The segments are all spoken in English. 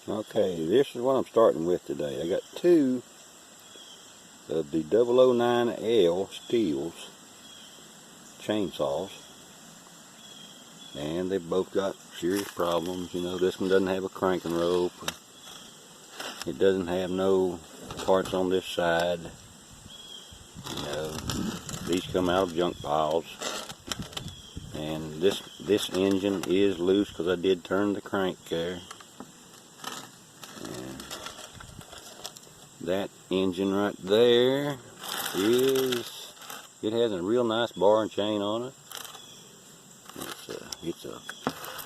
Okay, this is what I'm starting with today. I got two of the 009L STIHLs chainsaws, and they've both got serious problems. You know, this one doesn't have a cranking rope. It doesn't have no parts on this side. You know, these come out of junk piles. And this engine is loose because I did turn the crank there. And that engine right there it has a real nice bar and chain on it. It's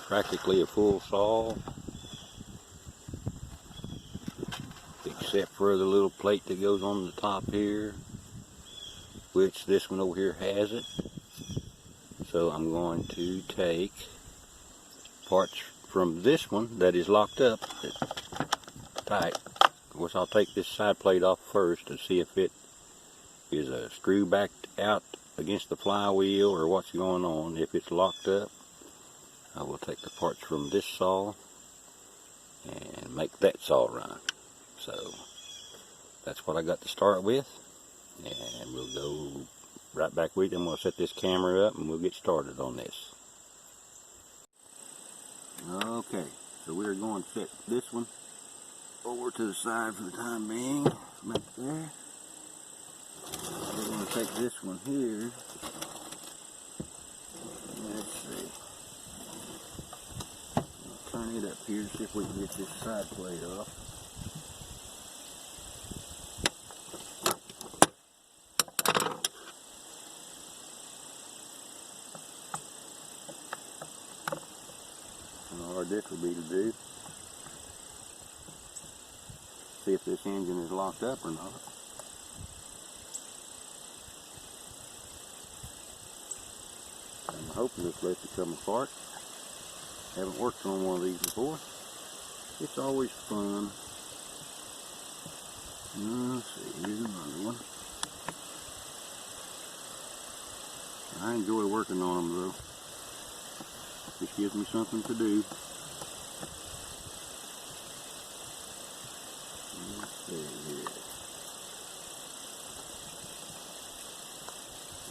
practically a full saw, except for the little plate that goes on the top here, which this one over here has it. So I'm going to take parts from this one that is locked up tight. Of course, I'll take this side plate off first to see if it is a screw backed out against the flywheel or what's going on. If it's locked up, I will take the parts from this saw and make that saw run. So that's what I got to start with, and we'll go right back with you. I'm going to set this camera up and we'll get started on this. Okay, so we're going to set this one over to the side for the time being, back there. We're going to take this one here. Let's see. I'll turn it up here, see if we can get this side plate off. How hard this will be to do. See if this engine is locked up or not. I'm hoping this lets it come apart. Haven't worked on one of these before. It's always fun. Let's see, here's another one. I enjoy working on them though. This gives me something to do. Let's see here.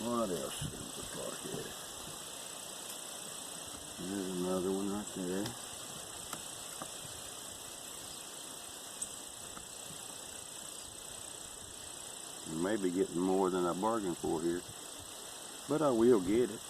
What else is apart here? There's another one right there. I may be getting more than I bargained for here, but I will get it.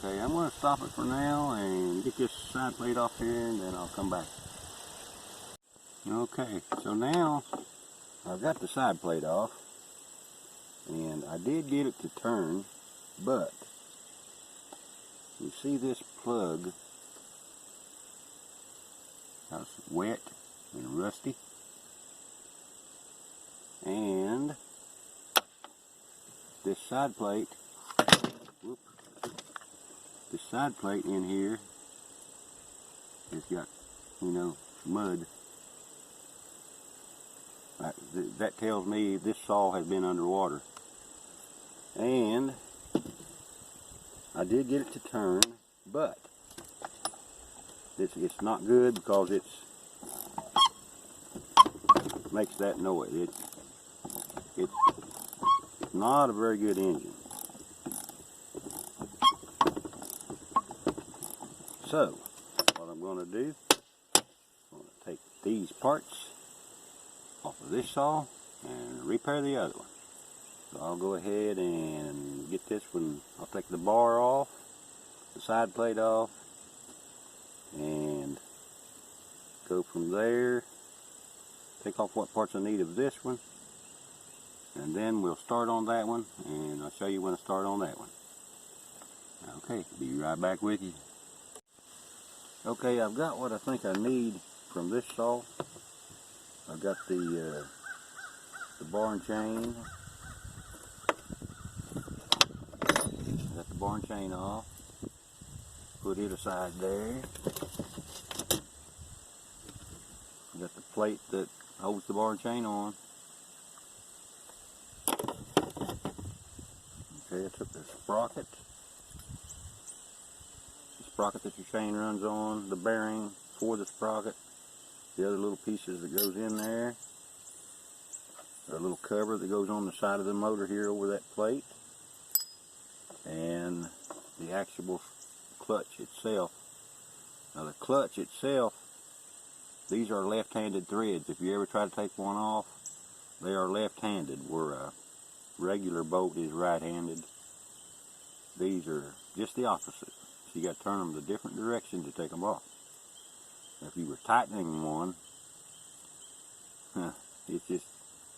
Okay, I'm going to stop it for now and get this side plate off here, and then I'll come back. Okay, so now I've got the side plate off, and I did get it to turn, but you see this plug, how it's wet and rusty, and this side plate, this side plate in here has got, you know, mud. That tells me this saw has been underwater. And I did get it to turn, but it's not good because it makes that noise. It's not a very good engine. So what I'm going to do, I'm going to take these parts off of this saw and repair the other one. So I'll go ahead and get this one. I'll take the bar off, the side plate off, and go from there. Take off what parts I need of this one, and then we'll start on that one, and I'll show you when I start on that one. Okay, be right back with you. Okay, I've got what I think I need from this saw. I've got the barn chain. Got the barn chain off. Put it aside there. Got the plate that holds the barn chain on. Okay, I took the sprocket. The sprocket that your chain runs on, the bearing for the sprocket, the other little pieces that goes in there, a little cover that goes on the side of the motor here over that plate, and the actual clutch itself. Now the clutch itself, these are left-handed threads. If you ever try to take one off, they are left-handed, where a regular bolt is right-handed. These are just the opposite. So you got to turn them the different direction to take them off. Now, if you were tightening one,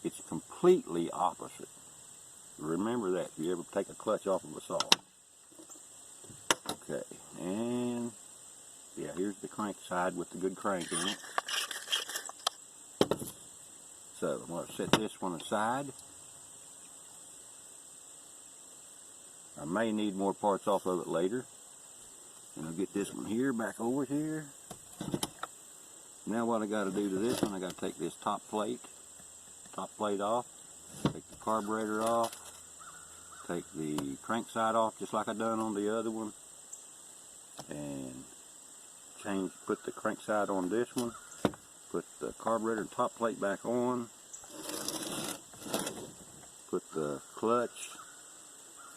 it's completely opposite. Remember that if you ever take a clutch off of a saw. Okay, and yeah, here's the crank side with the good crank in it. So I'm going to set this one aside. I may need more parts off of it later. And I'll get this one here back over here. Now what I got to do to this one, I got to take this top plate off, take the carburetor off, take the crank side off just like I done on the other one, and put the crank side on this one, put the carburetor and top plate back on, put the clutch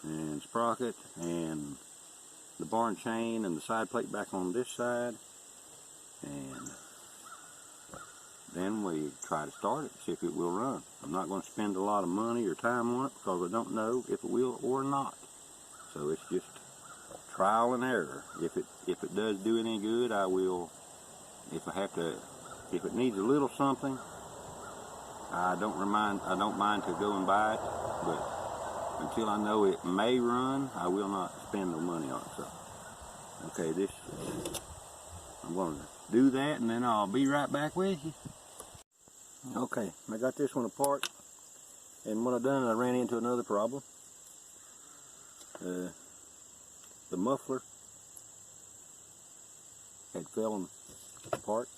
and sprocket and the barn chain and the side plate back on this side, and then we try to start it, see if it will run. I'm not going to spend a lot of money or time on it because I don't know if it will or not. So it's just trial and error. If it does do any good, I will. If it needs a little something, I don't mind to go and buy it. But until I know it may run, I will not spend no money on it. So, okay, I'm going to do that, and then I'll be right back with you. Okay, I got this one apart, and what I done, I ran into another problem. The muffler had fallen apart,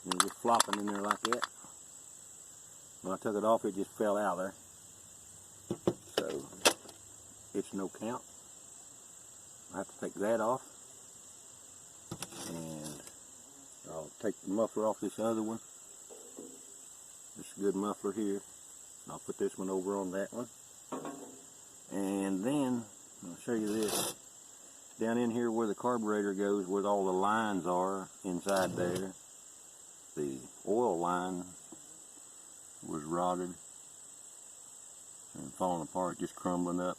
and it was just flopping in there like that. When I took it off, it just fell out there. So it's no count. I have to take that off, and I'll take the muffler off this other one. This good muffler here. I'll put this one over on that one, and then I'll show you this. Down in here where the carburetor goes, where all the lines are inside there, the oil line was rotted and falling apart, just crumbling up.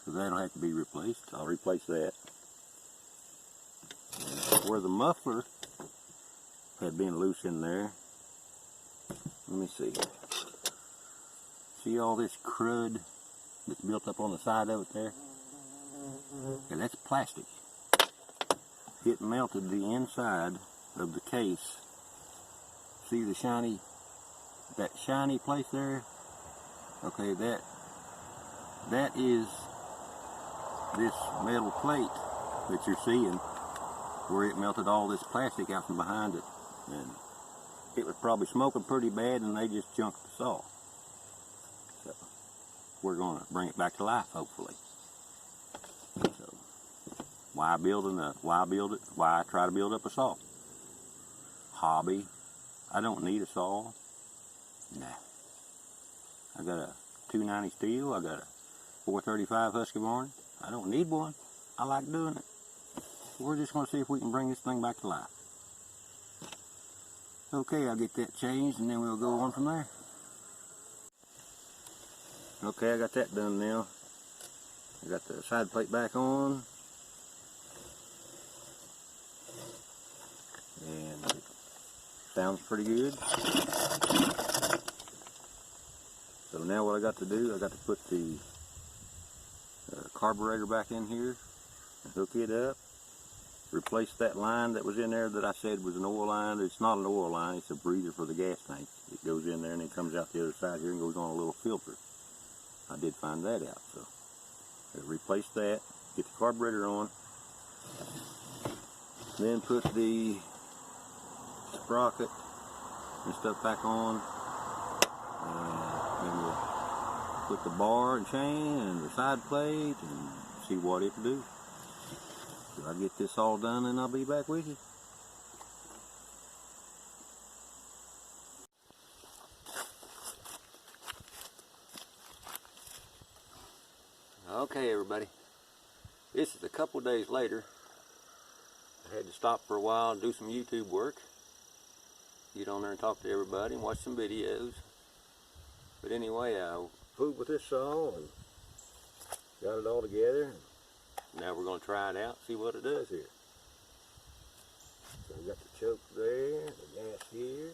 So that'll have to be replaced. I'll replace that. And where the muffler had been loose in there, let me see. See all this crud that's built up on the side of it there? Okay, that's plastic. It melted the inside of the case. See the that shiny place there? Okay, that is this metal plate that you're seeing, where it melted all this plastic out from behind it, and it was probably smoking pretty bad, and they just junked the saw. So we're going to bring it back to life, hopefully. So why try to build up a saw? Hobby. I don't need a saw. Nah. I got a 290 STIHL. I got a 435 Husqvarna. I don't need one. I like doing it. We're just going to see if we can bring this thing back to life. Okay, I'll get that changed, and then we'll go on from there. Okay, I got that done now. I got the side plate back on, and it sounds pretty good. So now what I got to do, I got to put the carburetor back in here and hook it up, replace that line that was in there that I said was an oil line. It's not an oil line, it's a breather for the gas tank. It goes in there and then comes out the other side here and goes on a little filter. I did find that out, so replace that, get the carburetor on, then put the sprocket and stuff back on, and then we'll put the bar and chain and the side plate and see what it do. So I'll get this all done and I'll be back with you. Okay, everybody, this is a couple days later. I had to stop for a while and do some YouTube work, get on there and talk to everybody and watch some videos. But anyway, I fooled with this saw and got it all together. Now we're going to try it out, see what it does here. So we got the choke there, the gas here.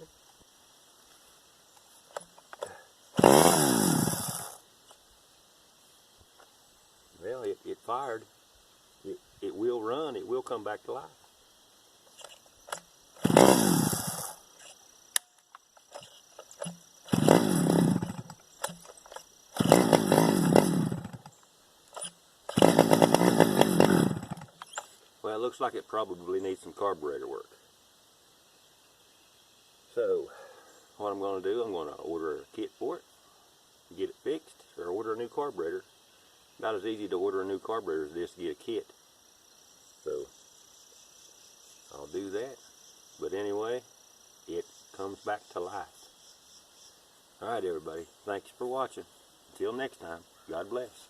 Well, it fired. It will run. It will come back to life. Well, it looks like it probably needs some carburetor work. So, what I'm going to do, I'm going to order a kit for it, get it fixed, or order a new carburetor. About as easy to order a new carburetor as it is to get a kit. So, I'll do that. But anyway, it comes back to life. Alright, everybody. Thanks for watching. Until next time, God bless.